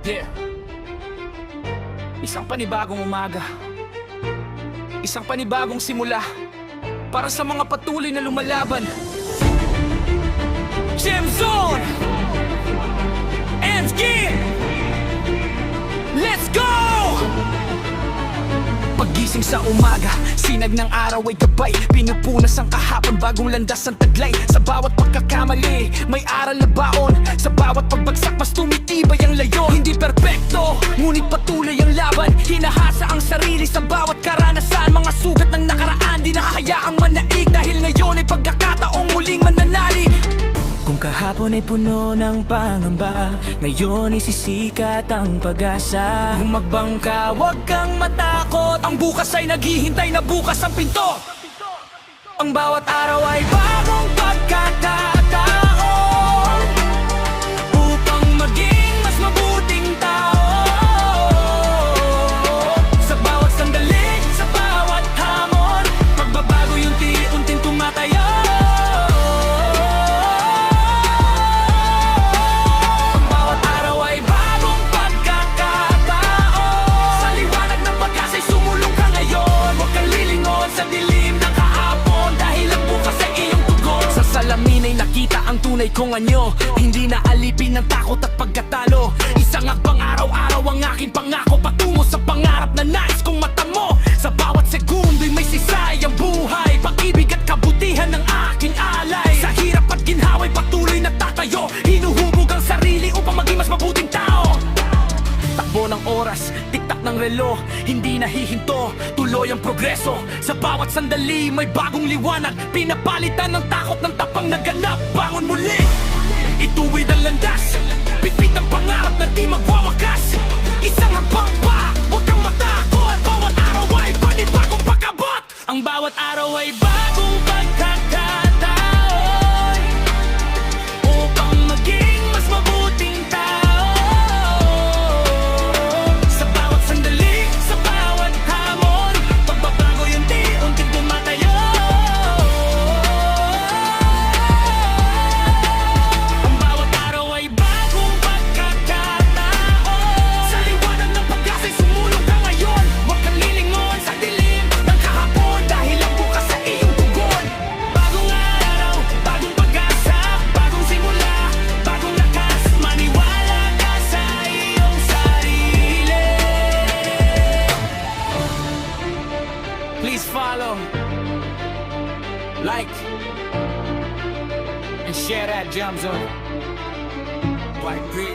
Yeah. Isang panibagong umaga, isang panibagong simula para sa mga patuloy na lumalaban. Gem Zone! Ends game! Let's go! Paggising sa umaga, sinag ng araw ay gabay. Pinupunas ang kahapon, bagong landas ang taglay. Sa bawat pagkakamali, may aral na baon. Sa bawat pagbagsak, mas tumitibay ang layon. Hindi perpekto, ngunit patuloy ang laban. Hinahasa ang sarili sa bawat karanasan. Mga sugat ng nakaraan, di nakahayaang manaig. Dahil ngayon ay pagkakataong muling mananalig. Kung kahapon ay puno ng pangamba, ngayon ay sisikat ang pag-asa. Humagbang ka, huwag kang matakot. Ang bukas ay naghihintay na bukas ang pinto. Ang bawat araw ay bagong pagkakataon upang maging mas mabuting tao. Sa bawat sandali, sa bawat hamon, magbabago yung unti-unting tumatayo. Nakita ang tunay kong anyo, hindi na alipin ng takot at pagkatalo. Isang akbang araw-araw ang aking pangako, patungo sa pangarap na nais kong matamo. Sa bawat segundo'y may sisay ang buhay, pag-ibig at kabutihan ng aking alay. Sa hirap at ginhawa'y patuloy na tatayo, hinuhubog ang sarili upang maging mas mabuting tao. Takbo ng oras, tiktak ng relo, hindi nahihinto, tuloy ang progreso. Sa bawat sandali may bagong liwanag, pinapalitan ng takot ng tapang naganap. Bangon muli, ituwid ang landas, pitpit ang pangarap na di magwawakas. Isang habang pa, huwag kang matakot, bawat araw ay panibagong pagkabot. Ang bawat araw ay bagong pagkakataon upang maging mas mabuting tao. Please follow, like, and share that Gem Zone. White Green.